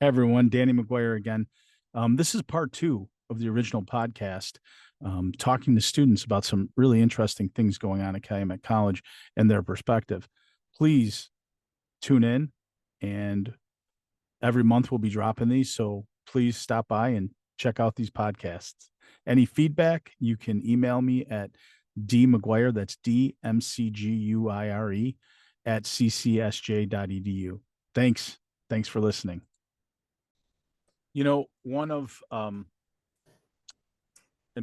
Everyone, Danny McGuire again. This is part two of the original podcast, talking to students about some really interesting things going on at Calumet College and their perspective. Please tune in, and every month we'll be dropping these. So please stop by and check out these podcasts. Any feedback, you can email me at dmcguire, that's DMCGUIRE, at ccsj.edu. Thanks. Thanks for listening. One of and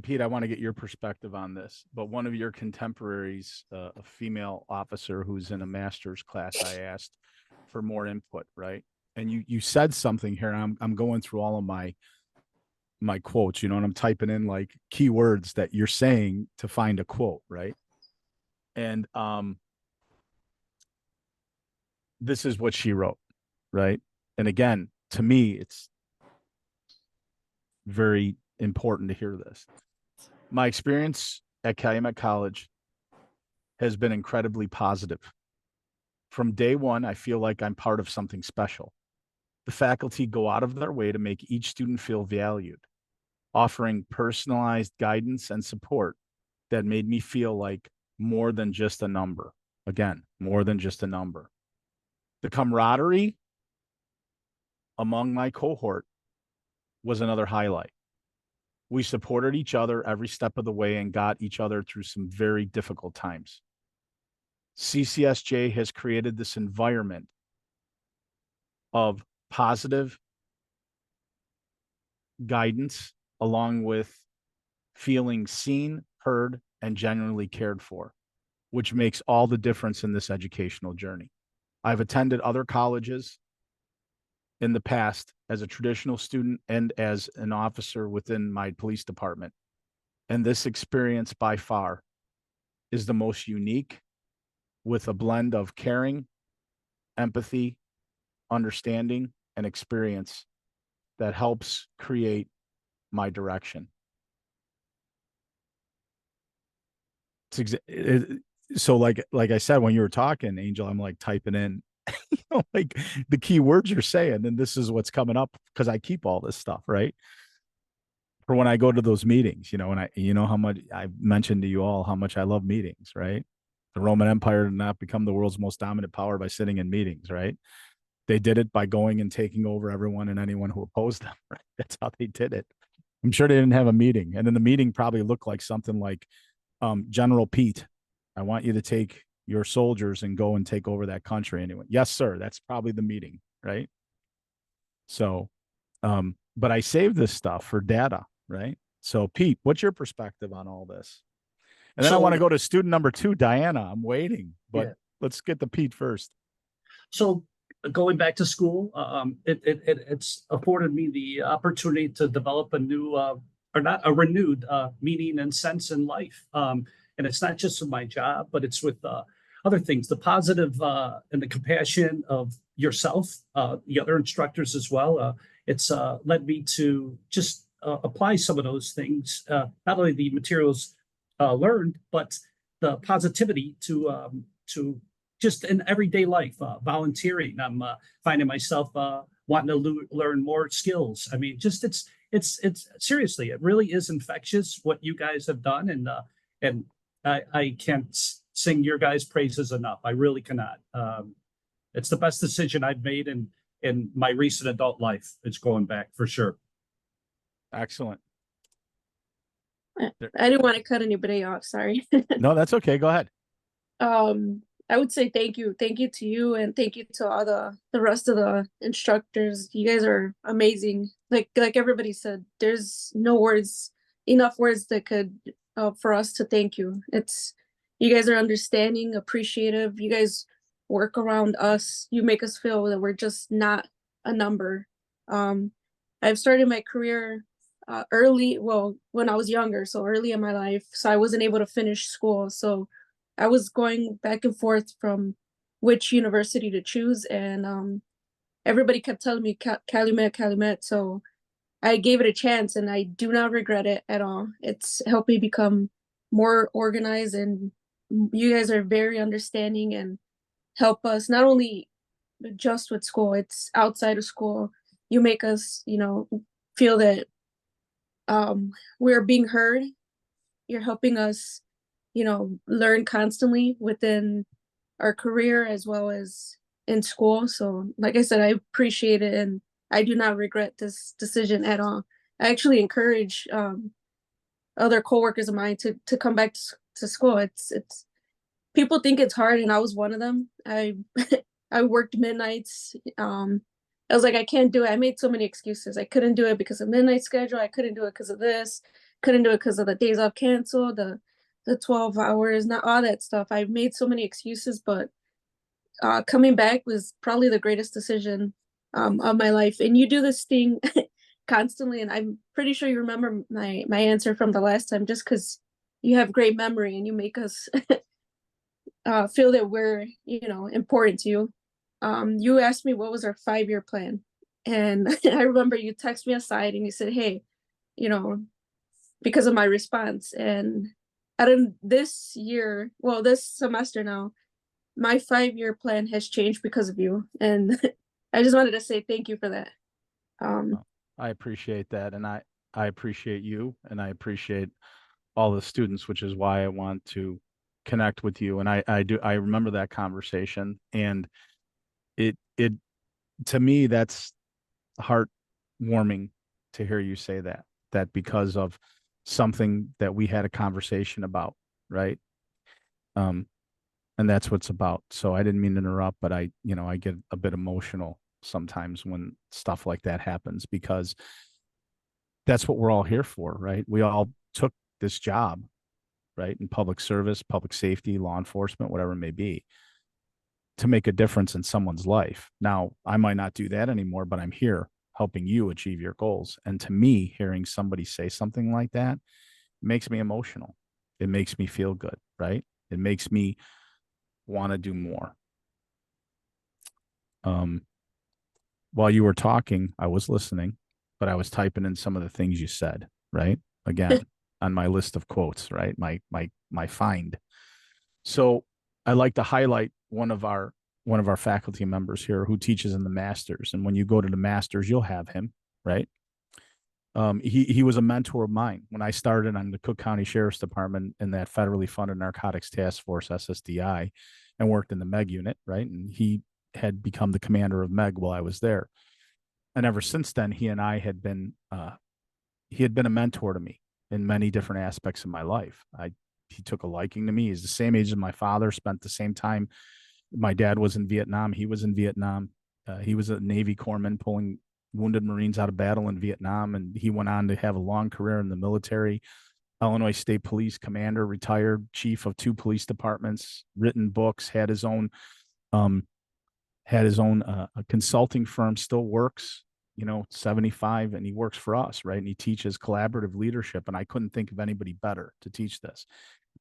Pete, I want to get your perspective on this, but one of your contemporaries, a female officer who's in a master's class, I asked for more input, right? And you said something here, and I'm going through all of my quotes, and I'm typing in like keywords that you're saying to find a quote, right? And this is what she wrote, right? And again, to me, it's very important to hear this. My experience at Calumet College has been incredibly positive. From day one, I feel like I'm part of something special. The faculty go out of their way to make each student feel valued, offering personalized guidance and support that made me feel like more than just a number. Again, more than just a number. The camaraderie among my cohort was another highlight. We supported each other every step of the way and got each other through some very difficult times. CCSJ has created this environment of positive guidance, along with feeling seen, heard, and genuinely cared for, which makes all the difference in this educational journey. I've attended other colleges in the past as a traditional student and as an officer within my police department. And this experience by far is the most unique, with a blend of caring, empathy, understanding, and experience that helps create my direction. So like I said, when you were talking, Angel, I'm like typing in like the key words you're saying, and this is what's coming up because I keep all this stuff, right? For when I go to those meetings, and how much I mentioned to you all how much I love meetings, right? The Roman Empire did not become the world's most dominant power by sitting in meetings, right? They did it by going and taking over everyone and anyone who opposed them, right? That's how they did it. I'm sure they didn't have a meeting. And then the meeting probably looked like something like, General Pete, I want you to take your soldiers and go and take over that country anyway. Yes, sir. That's probably the meeting, right? So, but I saved this stuff for data, right? So, Pete, what's your perspective on all this? And then I want to So go to student number two, Diana. I'm waiting, but yeah. let's get the Pete first. So going back to school, it's afforded me the opportunity to develop a new or not a renewed meaning and sense in life. And it's not just with my job, but it's with other things. The positive and the compassion of yourself, the other instructors as well. It's led me to just apply some of those things, not only the materials learned, but the positivity to just in everyday life, volunteering. I'm finding myself wanting to learn more skills. I mean, just it's seriously, it really is infectious what you guys have done, and I can't sing your guys' praises enough. I really cannot. It's the best decision I've made in my recent adult life. It's going back for sure. Excellent. I didn't want to cut anybody off. Sorry. No, that's okay. Go ahead. I would say thank you to you, and thank you to all the rest of the instructors. You guys are amazing. Like everybody said, there's no words, enough words that could for us to thank you. It's you guys are understanding, appreciative. You guys work around us. You make us feel that we're just not a number. I've started my career early, well, when I was younger, so early in my life, so I wasn't able to finish school. So I was going back and forth from which university to choose, and everybody kept telling me Calumet. So I gave it a chance, and I do not regret it at all. It's helped me become more organized, and you guys are very understanding and help us not only just with school, it's outside of school. you make us, feel that we're being heard. You're helping us, learn constantly within our career as well as in school. So, like I said, I appreciate it, and I do not regret this decision at all. I actually encourage other coworkers of mine to come back to school. It's people think it's hard, and I was one of them. I I worked midnights. I was like, I can't do it. I made so many excuses. I couldn't do it because of midnight schedule. I couldn't do it because of this. Couldn't do it because of the days off canceled, the 12 hours, not all that stuff. I made so many excuses, but coming back was probably the greatest decision of my life. And you do this thing constantly, and I'm pretty sure you remember my answer from the last time, just because you have great memory and you make us feel that we're important to you. You asked me what was our 5-year plan, and I remember you texted me aside and you said, "Hey, you know, because of my response." And I don't this year, well, this semester now, my 5-year plan has changed because of you, and I just wanted to say thank you for that. Um, I appreciate that, and I appreciate you, and I appreciate all the students, which is why I want to connect with you. And I remember that conversation, and it to me, that's heartwarming to hear you say that because of something that we had a conversation about, right? Um, and that's what's about. So I didn't mean to interrupt, but I get a bit emotional sometimes when stuff like that happens, because that's what we're all here for, right? We all took this job, right, in public service, public safety, law enforcement, whatever it may be, to make a difference in someone's life. Now, I might not do that anymore, but I'm here helping you achieve your goals. And to me, hearing somebody say something like that makes me emotional. It makes me feel good, right? It makes me want to do more. While you were talking, I was listening, but I was typing in some of the things you said, right? Again, on my list of quotes, right? My find. So I like to highlight one of our faculty members here who teaches in the masters. And when you go to the masters, you'll have him, right? He was a mentor of mine when I started on the Cook County Sheriff's Department in that federally funded narcotics task force, SSDI, and worked in the MEG unit, right? And he had become the commander of MEG while I was there. And ever since then, he had been a mentor to me in many different aspects of my life. He took a liking to me. He's the same age as my father, spent the same time. My dad was in Vietnam. He was in Vietnam. He was a Navy corpsman pulling wounded Marines out of battle in Vietnam. And he went on to have a long career in the military. Illinois State Police commander, retired chief of 2 police departments, written books, had his own consulting firm, still works, 75, and he works for us, right? And he teaches collaborative leadership. And I couldn't think of anybody better to teach this.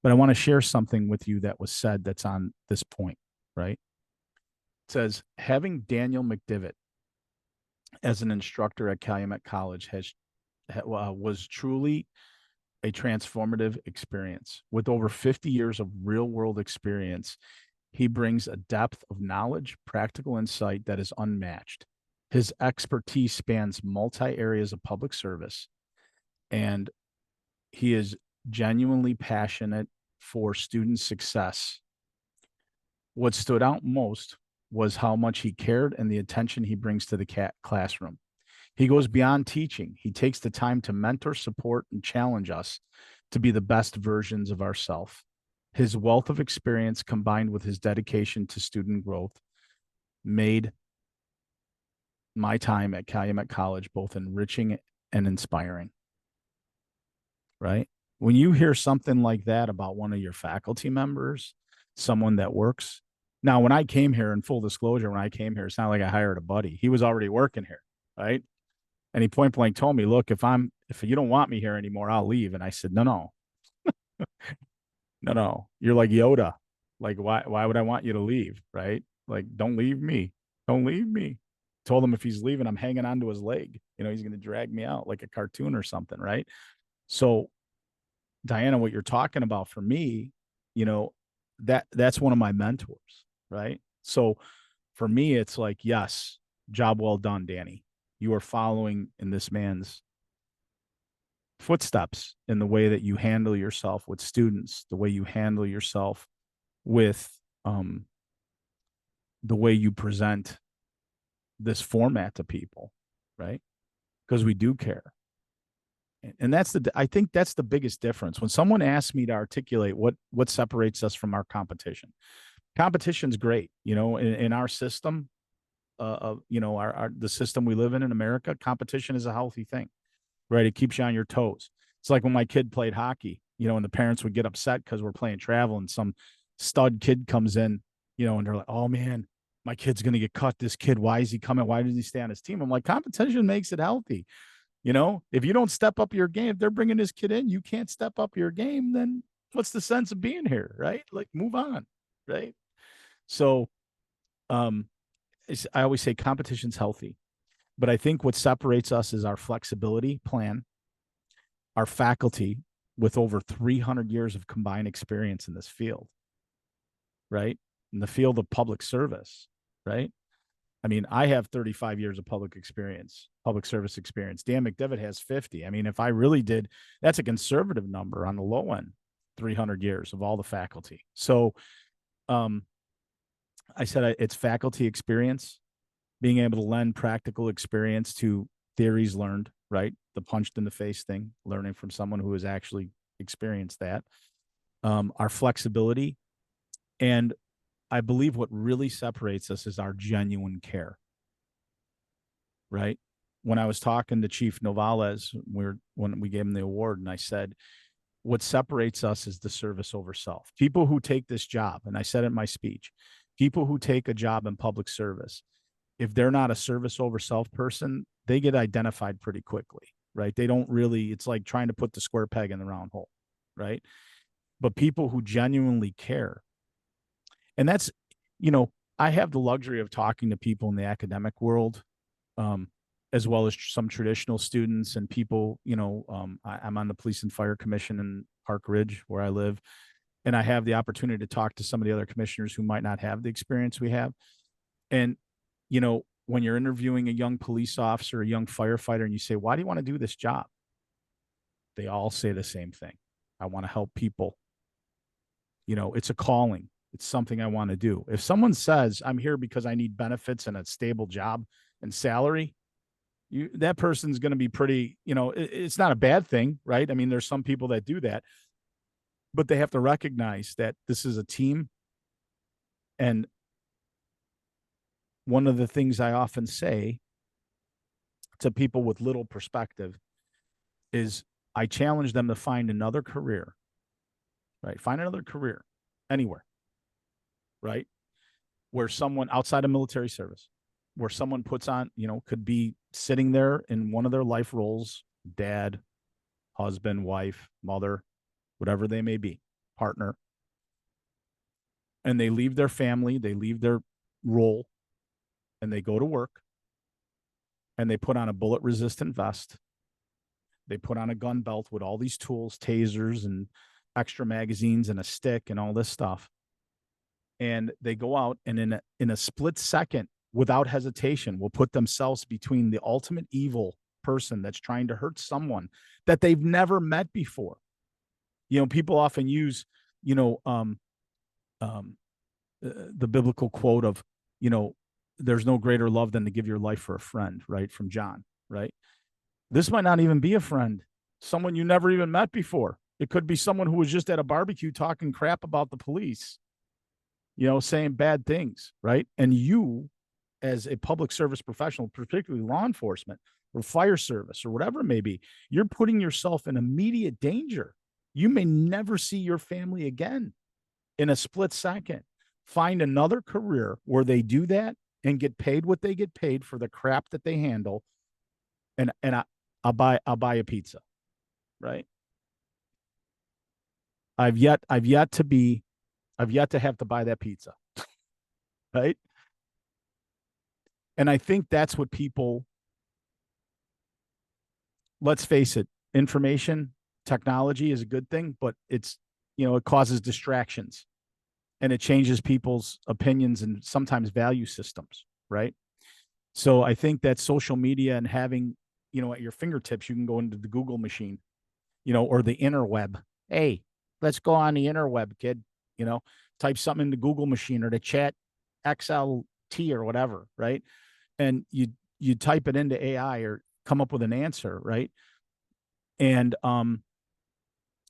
But I want to share something with you that was said that's on this point, right? It says, having Daniel McDivitt as an instructor at Calumet College was truly a transformative experience. With over 50 years of real world experience, he brings a depth of knowledge, practical insight that is unmatched. His expertise spans multi areas of public service, and he is genuinely passionate for student success. What stood out most was how much he cared and the attention he brings to the classroom. He goes beyond teaching. He takes the time to mentor, support, and challenge us to be the best versions of ourselves. His wealth of experience combined with his dedication to student growth made my time at Calumet College both enriching and inspiring, right? When you hear something like that about one of your faculty members, someone that works. Now, when I came here, in full disclosure, when I came here, it's not like I hired a buddy. He was already working here, right? And he point blank told me, look, if you don't want me here anymore, I'll leave. And I said, no. You're like Yoda. Like, why would I want you to leave? Right? Like, don't leave me. Don't leave me. Told him if he's leaving, I'm hanging onto his leg. He's going to drag me out like a cartoon or something. Right. So, Diana, what you're talking about for me, that's one of my mentors. Right. So for me, it's like, yes, job well done, Danny. you are following in this man's footsteps in the way that you handle yourself with students, the way you handle yourself with the way you present this format to people, right? Because we do care. And I think that's the biggest difference. When someone asks me to articulate what separates us from our competition's great. In our system, the system we live in America, competition is a healthy thing, right? It keeps you on your toes. It's like when my kid played hockey, and the parents would get upset because we're playing travel and some stud kid comes in, and they're like, oh man, my kid's going to get cut. This kid, why is he coming? Why does he stay on his team? I'm like, competition makes it healthy. If you don't step up your game, if they're bringing this kid in, you can't step up your game, then what's the sense of being here, right? Like, move on, right? So, I always say competition's healthy, but I think what separates us is our flexibility plan, our faculty with over 300 years of combined experience in this field, right? In the field of public service, right? I mean, I have 35 years of public service experience. Dan McDevitt has 50. I mean, if I really did, that's a conservative number on the low end, 300 years of all the faculty. So I said it's faculty experience, being able to lend practical experience to theories learned, right? The punched in the face thing, learning from someone who has actually experienced that. Our flexibility, and I believe what really separates us is our genuine care, right? When I was talking to Chief Novales, when we gave him the award, and I said, what separates us is the service over self. People who take this job, and I said it in my speech, people who take a job in public service, if they're not a service over self person, they get identified pretty quickly, right? They don't really, it's like trying to put the square peg in the round hole, right? But people who genuinely care, and that's, I have the luxury of talking to people in the academic world, as well as some traditional students and people, I'm on the Police and Fire Commission in Park Ridge where I live. And I have the opportunity to talk to some of the other commissioners who might not have the experience we have. And, when you're interviewing a young police officer, a young firefighter, and you say, why do you want to do this job? They all say the same thing. I want to help people. It's a calling. It's something I want to do. If someone says I'm here because I need benefits and a stable job and salary, that person's going to be pretty, it's not a bad thing, right? I mean, there's some people that do that, but they have to recognize that this is a team. And one of the things I often say to people with little perspective is I challenge them to find another career, right? Find another career anywhere, right? Where someone outside of military service, where someone puts on, could be sitting there in one of their life roles, dad, husband, wife, mother, whatever they may be, partner. And they leave their family, they leave their role, and they go to work, and they put on a bullet resistant vest. They put on a gun belt with all these tools, tasers and extra magazines and a stick and all this stuff. And they go out and in a split second, without hesitation, will put themselves between the ultimate evil person that's trying to hurt someone that they've never met before. People often use, the biblical quote of, there's no greater love than to give your life for a friend, right? From John, right? This might not even be a friend, someone you never even met before. It could be someone who was just at a barbecue talking crap about the police, saying bad things, right? And you, as a public service professional, particularly law enforcement or fire service or whatever it may be, you're putting yourself in immediate danger. You may never see your family again in a split second. Find another career where they do that and get paid what they get paid for the crap that they handle. And I'll buy a pizza, right? I've yet to have to buy that pizza, right? And I think that's what people, let's face it, information technology is a good thing, but it's, it causes distractions and it changes people's opinions and sometimes value systems, right? So I think that social media and having, at your fingertips, you can go into the Google machine, or the interweb. Hey, let's go on the interweb, kid. You know, type something in the Google machine or the chat XLT or whatever, right? And you type it into AI or come up with an answer, right? And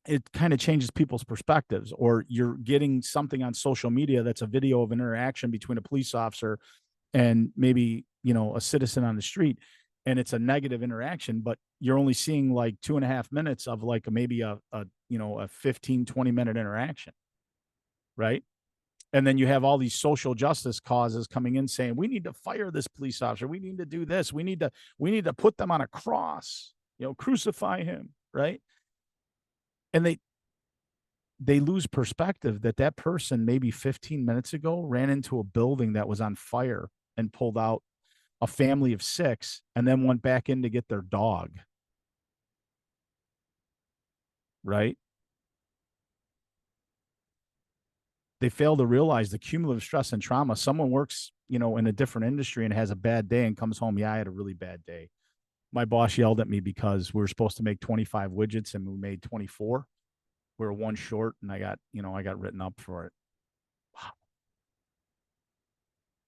it kind of changes people's perspectives. Or you're getting something on social media that's a video of an interaction between a police officer and maybe a citizen on the street, and it's a negative interaction, but you're only seeing like 2.5 minutes of like maybe a 15-20 minute interaction, right? And then you have all these social justice causes coming in saying we need to fire this police officer, we need to do this, we need to put them on a cross, crucify him, right? And they lose perspective that person maybe 15 minutes ago ran into a building that was on fire and pulled out a family of 6 and then went back in to get their dog. Right? They fail to realize the cumulative stress and trauma. Someone works, in a different industry and has a bad day and comes home. Yeah, I had a really bad day. My boss yelled at me because we were supposed to make 25 widgets and we made 24. We were one short and I got written up for it.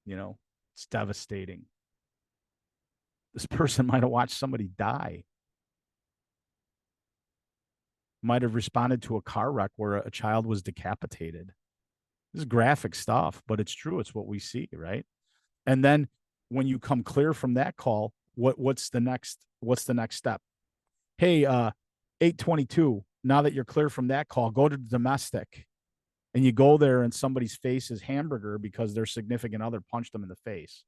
Wow. It's devastating. This person might have watched somebody die, might have responded to a car wreck where a child was decapitated. This is graphic stuff, but it's true. It's what we see, right? And then when you come clear from that call, what's the next step? Hey, 822, now that you're clear from that call, go to domestic. And you go there and somebody's face is hamburger because their significant other punched them in the face.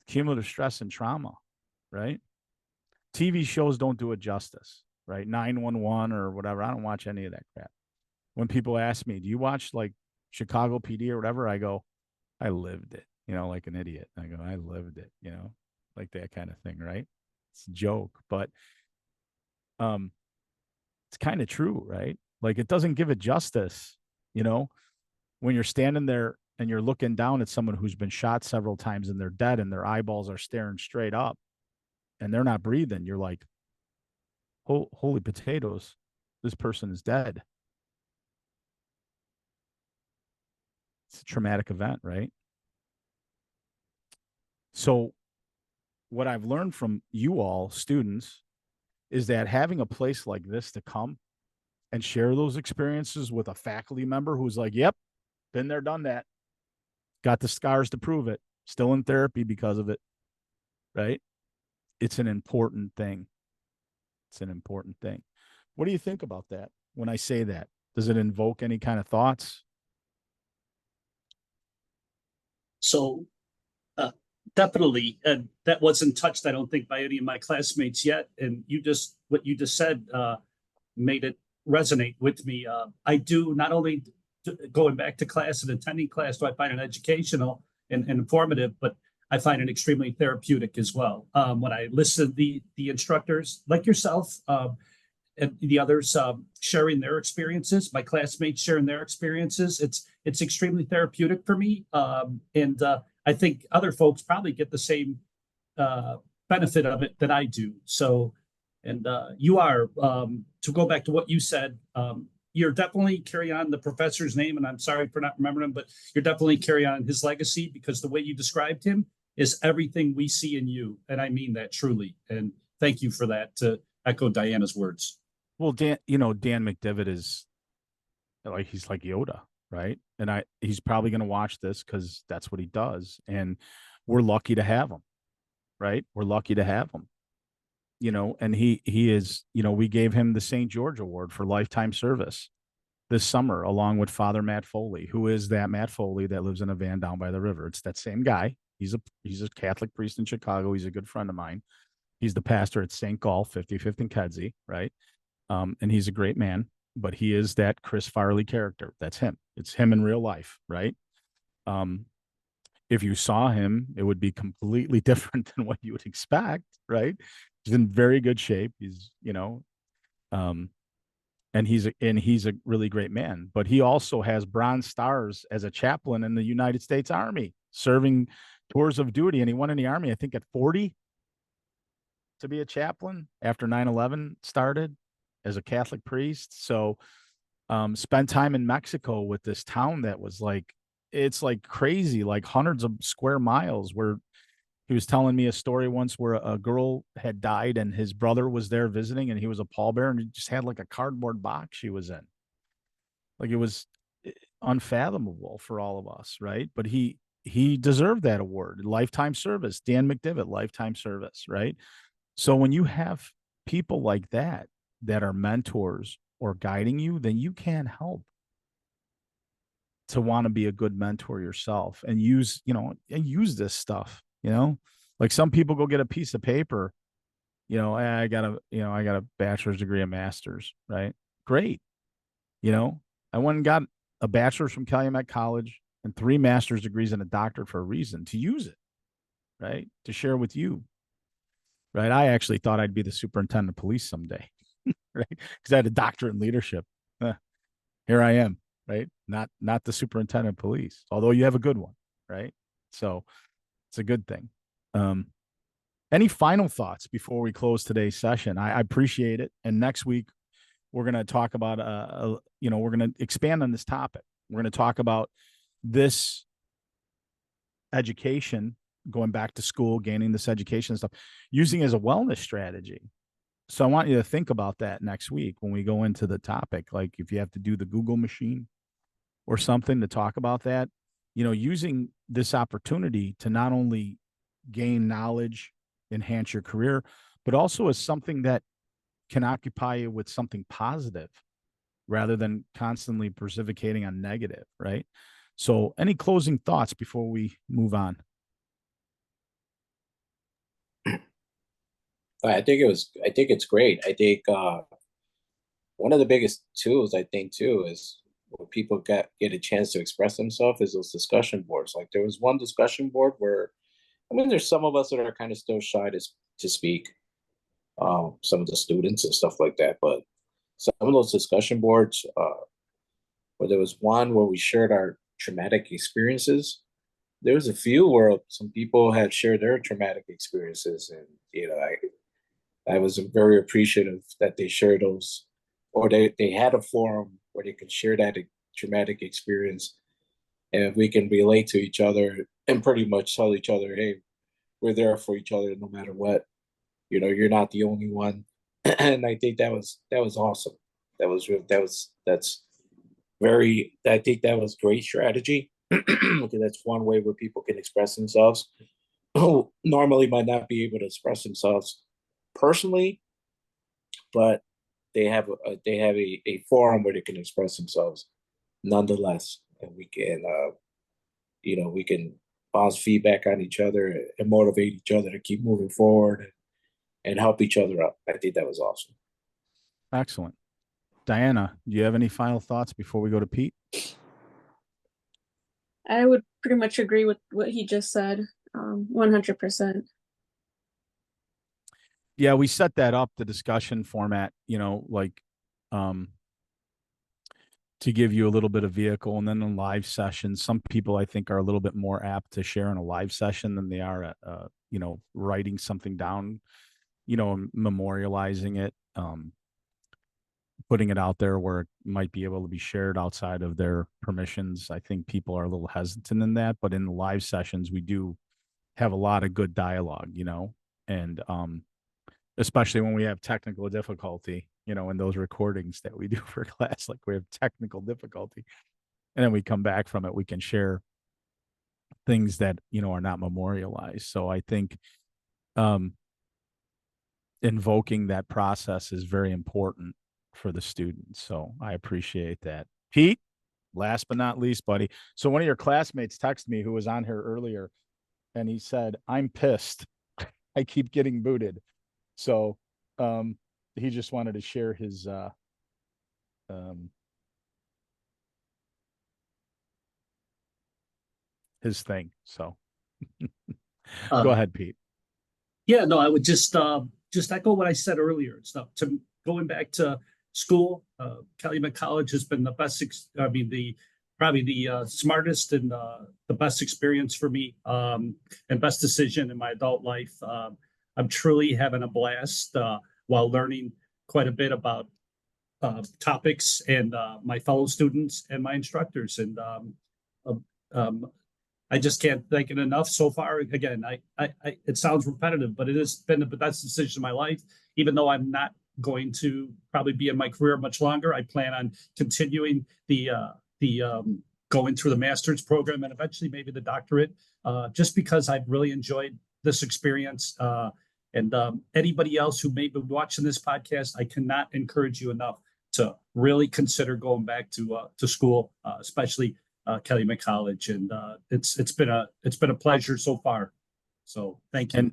Cumulative stress and trauma, right? TV shows don't do it justice, right? 911 or whatever. I don't watch any of that crap. When people ask me, do you watch like Chicago PD or whatever? I go, I lived it, like an idiot. I go, I lived it, like that kind of thing, right? It's a joke, but it's kind of true, right? Like it doesn't give it justice, when you're standing there and you're looking down at someone who's been shot several times and they're dead and their eyeballs are staring straight up and they're not breathing. You're like, holy potatoes, this person is dead. It's a traumatic event, right? So what I've learned from you all students is that having a place like this to come and share those experiences with a faculty member who's like, yep, been there, done that, got the scars to prove it, still in therapy because of it, right? It's an important thing. It's an important thing. What do you think about that when I say that? Does it invoke any kind of thoughts? So definitely, and that wasn't touched, I don't think, by any of my classmates yet. And what you just said made it resonate with me. I do not only going back to class and attending class, do I find it educational and informative, but I find it extremely therapeutic as well. When I listen to the instructors like yourself and the others sharing their experiences, my classmates sharing their experiences, it's extremely therapeutic for me. And I think other folks probably get the same benefit of it that I do. So, and you are, to go back to what you said, you're definitely carrying on the professor's name, and I'm sorry for not remembering him, but you're definitely carrying on his legacy because the way you described him is everything we see in you. And I mean that truly. And thank you for that, to echo Diana's words. Well, Dan McDivitt is like, he's like Yoda, right? And he's probably going to watch this because that's what he does. And we're lucky to have him, right? We're lucky to have him, and he is, we gave him the St. George Award for lifetime service this summer, along with Father Matt Foley, who is that Matt Foley that lives in a van down by the river. It's that same guy. He's a Catholic priest in Chicago. He's a good friend of mine. He's the pastor at St. Gall, 55th and Kedzie, right? And he's a great man, but he is that Chris Farley character. That's him. It's him in real life, right? If you saw him, it would be completely different than what you would expect, right? He's in very good shape. He's, and he's a really great man. But he also has Bronze Stars as a chaplain in the United States Army, serving tours of duty, and he went in the Army, I think, at 40 to be a chaplain after 9/11 started as a Catholic priest. So spent time in Mexico with this town that was like, it's like crazy, like hundreds of square miles, where he was telling me a story once where a girl had died and his brother was there visiting and he was a pallbearer and he just had like a cardboard box she was in. Like it was unfathomable for all of us, right? But he deserved that award, lifetime service. Dan McDivitt, lifetime service, right? So when you have people like that that are mentors or guiding you, then you can't help to want to be a good mentor yourself and use this stuff, like some people go get a piece of paper, I got a bachelor's degree, a master's, right? Great. I went and got a bachelor's from Calumet College and 3 master's degrees and a doctorate for a reason, to use it, right? To share with you, right? I actually thought I'd be the superintendent of police someday, right? Because I had a doctorate in leadership. Here I am, right? Not the superintendent of police, although you have a good one, right? So it's a good thing. Any final thoughts before we close today's session? I appreciate it. And next week, we're going to talk about, we're going to expand on this topic. We're going to talk about this education, going back to school, gaining this education and stuff, using as a wellness strategy. So I want you to think about that next week when we go into the topic. Like if you have to do the Google machine or something to talk about that, using this opportunity to not only gain knowledge, enhance your career, but also as something that can occupy you with something positive rather than constantly precipitating on negative, right? So any closing thoughts before we move on? I think it's great. I think one of the biggest tools I think too is when people get a chance to express themselves is those discussion boards. Like there was one discussion board where, I mean, there's some of us that are kind of still shy to speak, some of the students and stuff like that. But some of those discussion boards, where there was one where we shared our traumatic experiences. There was a few where some people had shared their traumatic experiences, and I was very appreciative that they shared those, or they had a forum where they could share that traumatic experience, and we can relate to each other and pretty much tell each other, hey, we're there for each other no matter what. You're not the only one, and I think that was awesome. That's very. I think that was great strategy. Because that's one way where people can express themselves who normally might not be able to express themselves personally, but they have a forum where they can express themselves nonetheless, and we can we can bounce feedback on each other and motivate each other to keep moving forward and help each other up. I think that was awesome. Excellent. Diana, do you have any final thoughts before we go to Pete? I would pretty much agree with what he just said, 100%. Yeah, we set that up, the discussion format, to give you a little bit of vehicle, and then in live sessions, some people I think are a little bit more apt to share in a live session than they are at, writing something down, memorializing it, putting it out there where it might be able to be shared outside of their permissions. I think people are a little hesitant in that, but in the live sessions, we do have a lot of good dialogue, and especially when we have technical difficulty, in those recordings that we do for class, like we have technical difficulty, and then we come back from it, we can share things that, are not memorialized. So I think invoking that process is very important for the students. So I appreciate that. Pete, last but not least, buddy. So one of your classmates texted me who was on here earlier, and he said, I'm pissed. I keep getting booted. So he just wanted to share his thing. So go ahead, Pete. Yeah, no, I would just echo what I said earlier. It's not going back to school. Calumet College has been the best. probably the smartest and the best experience for me, and best decision in my adult life. I'm truly having a blast while learning quite a bit about topics and my fellow students and my instructors. And uh, um, I just can't thank it enough so far. Again, it sounds repetitive, but it has been the best decision of my life. Even though I'm not going to probably be in my career much longer, I plan on continuing the going through the master's program and eventually maybe the doctorate, just because I've really enjoyed this experience. And anybody else who may be watching this podcast, I cannot encourage you enough to really consider going back to school, especially Calumet College. And it's been a pleasure so far. So thank you.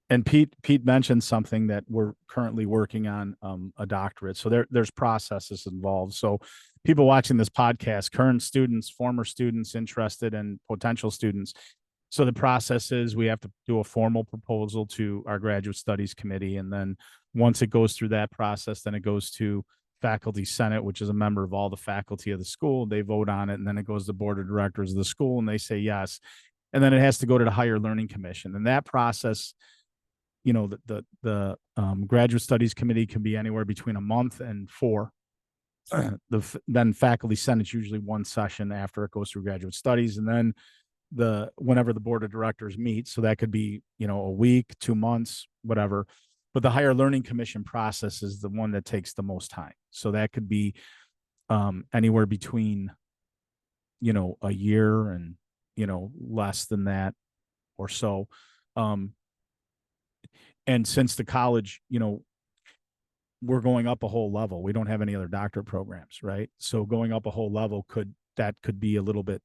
And Pete mentioned something that we're currently working on, a doctorate. So there's processes involved. So people watching this podcast, current students, former students, interested and potential students. So the process is we have to do a formal proposal to our graduate studies committee. And then once it goes through that process, then it goes to faculty senate, which is a member of all the faculty of the school. They vote on it. And then it goes to the board of directors of the school and they say yes. And then it has to go to the higher learning commission. And that process, you know, the graduate studies committee can be anywhere between a month and 4. Then faculty senate's usually one session after it goes through graduate studies. And then whenever the board of directors meets, so that could be, you know, a week, 2 months, whatever. But the higher learning commission process is the one that takes the most time. So that could be anywhere between, you know, a year and, you know, less than that or so. And since the college, you know, we're going up a whole level, we don't have any other doctorate programs, right? So going up a whole level could be a little bit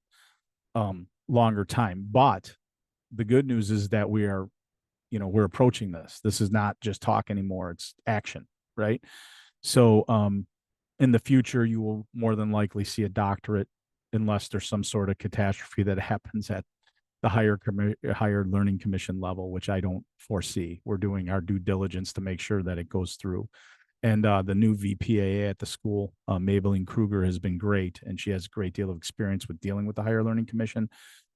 longer time. But the good news is that we are, you know, we're approaching this. This is not just talk anymore, it's action, right? So in the future, you will more than likely see a doctorate unless there's some sort of catastrophe that happens at the higher learning commission level, which I don't foresee. We're doing our due diligence to make sure that it goes through. And the new VPAA at the school, Maybelline Kruger, has been great, and she has a great deal of experience with dealing with the higher learning commission.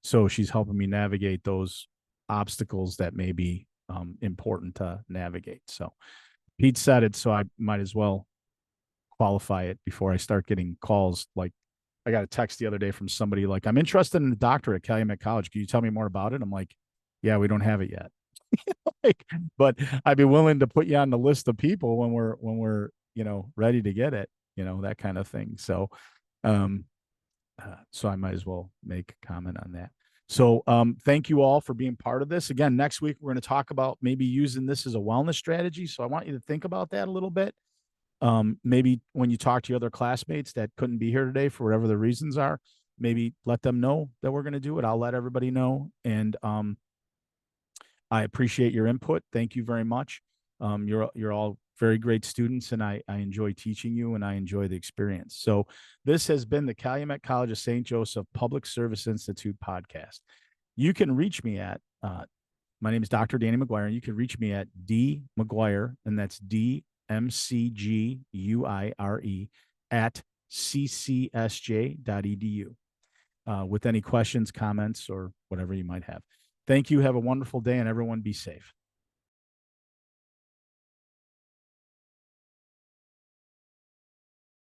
So she's helping me navigate those obstacles that may be important to navigate. So Pete said it, so I might as well qualify it before I start getting calls. Like I got a text the other day from somebody like, I'm interested in the doctorate at Calumet College. Can you tell me more about it? I'm like, yeah, we don't have it yet. Like, but I'd be willing to put you on the list of people when we're, you know, ready to get it, you know, that kind of thing. So, so I might as well make a comment on that. So, thank you all for being part of this. Again, next week, we're going to talk about maybe using this as a wellness strategy. So I want you to think about that a little bit. Maybe when you talk to your other classmates that couldn't be here today for whatever the reasons are, maybe let them know that we're going to do it. I'll let everybody know. And, I appreciate your input. Thank you very much. You're all very great students, and I enjoy teaching you, and I enjoy the experience. So this has been the Calumet College of St. Joseph Public Service Institute podcast. You can reach me at, my name is Dr. Danny McGuire, and you can reach me at D McGuire, and that's DMCGUIRE at ccsj.edu with any questions, comments, or whatever you might have. Thank you. Have a wonderful day, and everyone be safe.